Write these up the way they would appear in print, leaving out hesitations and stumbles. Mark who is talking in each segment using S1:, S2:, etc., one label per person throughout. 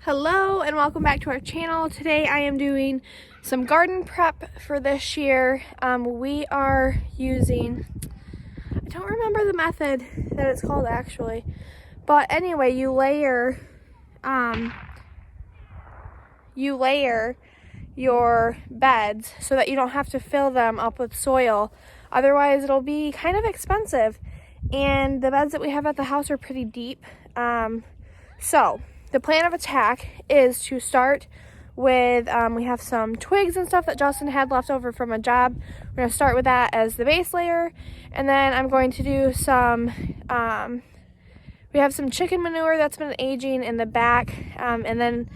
S1: Hello and welcome back to our channel. Today I am doing some garden prep for this year. We are using, I don't remember the method that it's called actually, but anyway, you layer your beds so that you don't have to fill them up with soil. Otherwise it'll be kind of expensive, and the beds that we have at the house are pretty deep. So the plan of attack is to start with, we have some twigs and stuff that Justin had left over from a job. We're going to start with that as the base layer, and then I'm going to do some, we have some chicken manure that's been aging in the back, and then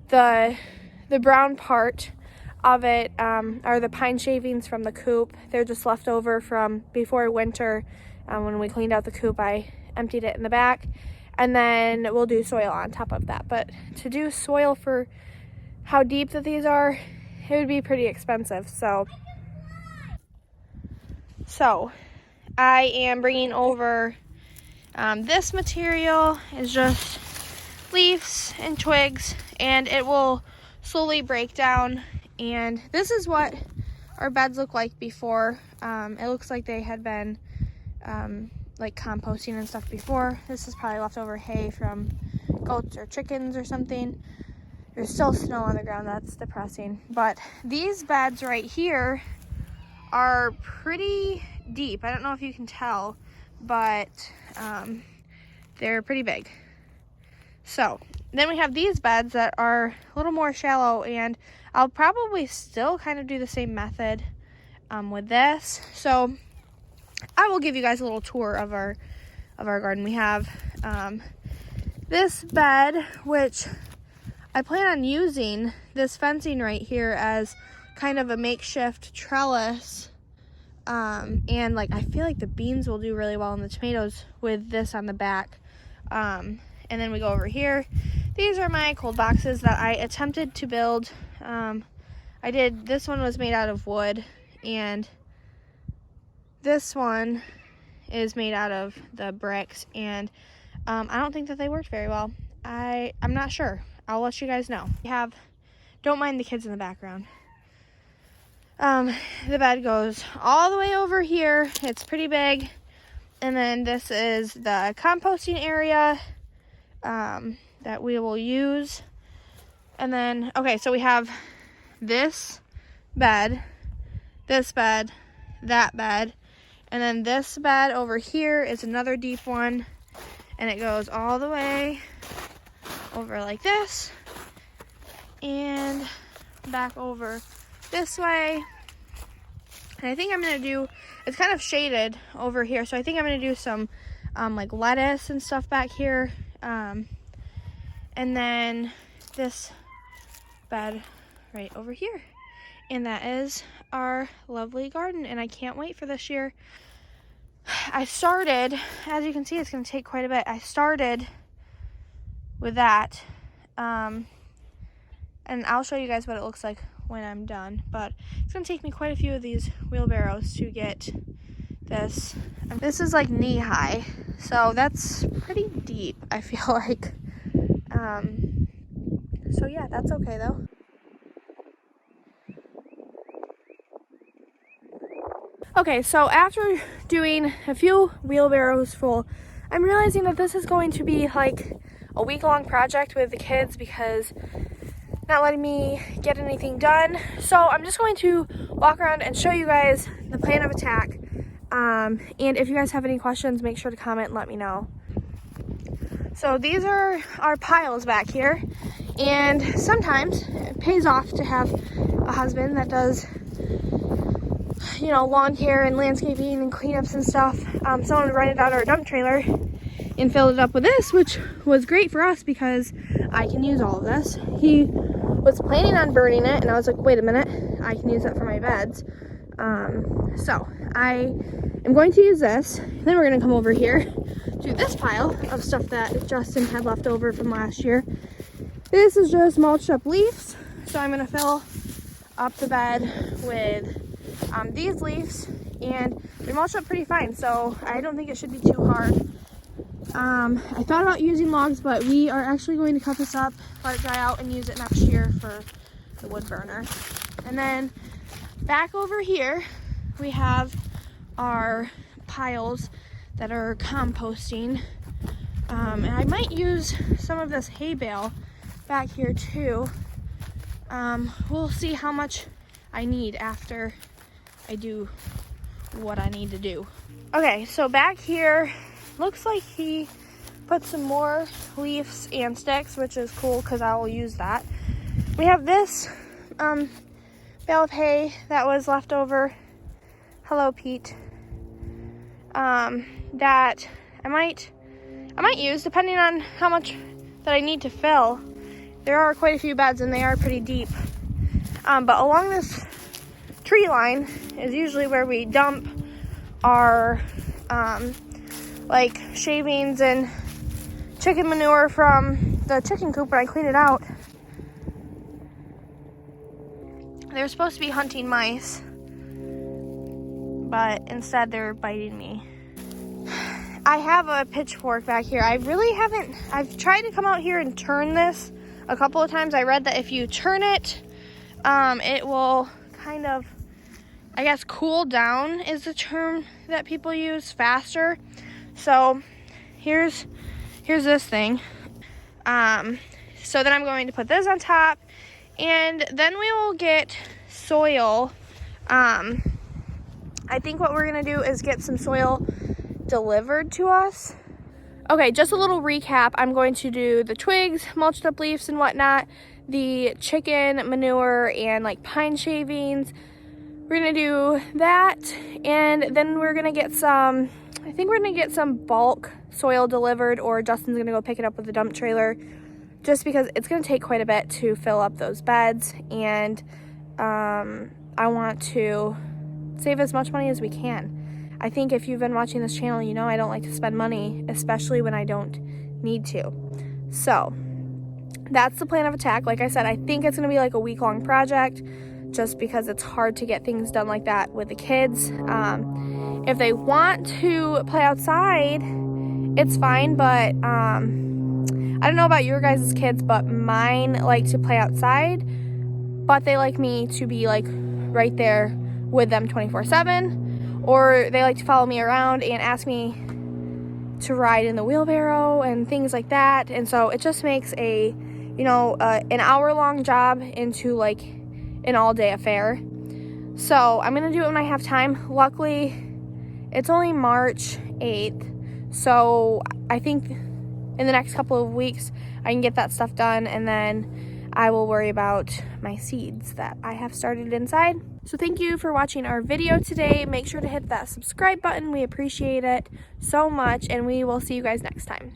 S1: the brown part of it are the pine shavings from the coop. They're just left over from before winter. When we cleaned out the coop, I emptied it in the back. And then we'll do soil on top of that. But to do soil for how deep that these are, it would be pretty expensive. So I am bringing over this material is just leaves and twigs, and it will slowly break down. And this is what our beds look like before. It looks like they had been like composting and stuff before. This is probably leftover hay from goats or chickens or something. There's still snow on the ground. That's depressing. But these beds right here are pretty deep. I don't know if you can tell, but they're pretty big. So then we have these beds that are a little more shallow, and I'll probably still kind of do the same method with this. So I will give you guys a little tour of our garden. We have this bed, which I plan on using this fencing right here as kind of a makeshift trellis. And like, I feel like the beans will do really well in the tomatoes with this on the back. And then we go over here. These are my cold boxes that I attempted to build. This one was made out of wood, and this one is made out of the bricks, and I don't think that they worked very well. I'm not sure. I'll let you guys know. Don't mind the kids in the background. The bed goes all the way over here. It's pretty big. And then this is the composting area that we will use. And then, okay, so we have this bed, that bed, and then this bed over here is another deep one, and it goes all the way over like this and back over this way. And I think I'm gonna do, it's kind of shaded over here, so I think I'm gonna do some like lettuce and stuff back here, and then this bed right over here. And that is our lovely garden, and I can't wait for this year. I started, as you can see, it's going to take quite a bit. I started with that, and I'll show you guys what it looks like when I'm done. But it's going to take me quite a few of these wheelbarrows to get this. This is like knee high, so that's pretty deep, I feel like. So yeah, that's okay though. Okay, so after doing a few wheelbarrows full, I'm realizing that this is going to be like a week-long project with the kids because not letting me get anything done. So I'm just going to walk around and show you guys the plan of attack. And if you guys have any questions, make sure to comment and let me know. So these are our piles back here, and sometimes it pays off to have a husband that does, you know, lawn care and landscaping and cleanups and stuff. Someone rented out our dump trailer and filled it up with this, which was great for us because I can use all of this. He was planning on burning it, and I was like, wait a minute, I can use that for my beds. So I am going to use this. Then we're going to come over here to this pile of stuff that Justin had left over from last year. This is just mulched up leaves, so I'm going to fill up the bed with these leaves, and they mulch up pretty fine, so I don't think it should be too hard I thought about using logs, but we are actually going to cut this up, let it dry out, and use it next year for the wood burner. And then back over here, we have our piles that are composting. And I might use some of this hay bale back here too. We'll see how much I need after I do what I need to do. Okay, so back here, looks like he put some more leaves and sticks, which is cool because I will use that. We have this bale of hay that was left over. Hello, Pete. That I might use depending on how much that I need to fill. There are quite a few beds and they are pretty deep. But along this tree line is usually where we dump our like shavings and chicken manure from the chicken coop when I clean it out. They're supposed to be hunting mice, but instead they're biting me. I have a pitchfork back here. I've tried to come out here and turn this a couple of times. I read that if you turn it, it will kind of, I guess, cool down is the term that people use, faster. So here's this thing. So then I'm going to put this on top, and then we will get soil. I think what we're gonna do is get some soil delivered to us. Okay, just a little recap. I'm going to do the twigs, mulched up leaves and whatnot, the chicken manure and like pine shavings. We're gonna do that, and then we're gonna get some, I think we're gonna get some bulk soil delivered, or Justin's gonna go pick it up with the dump trailer, just because it's gonna take quite a bit to fill up those beds, and I want to save as much money as we can. I think if you've been watching this channel, you know I don't like to spend money, especially when I don't need to. So that's the plan of attack. Like I said, I think it's gonna be like a week-long project, just because it's hard to get things done like that with the kids. If they want to play outside, it's fine, but I don't know about your guys' kids, but mine like to play outside, but they like me to be like right there with them 24/7, or they like to follow me around and ask me to ride in the wheelbarrow and things like that. And so it just makes a, you know, an hour-long job into like an all-day affair. So I'm gonna do it when I have time. Luckily, it's only March 8th, so I think in the next couple of weeks I can get that stuff done, and then I will worry about my seeds that I have started inside. So thank you for watching our video today. Make sure to hit that subscribe button. We appreciate it so much, and we will see you guys next time.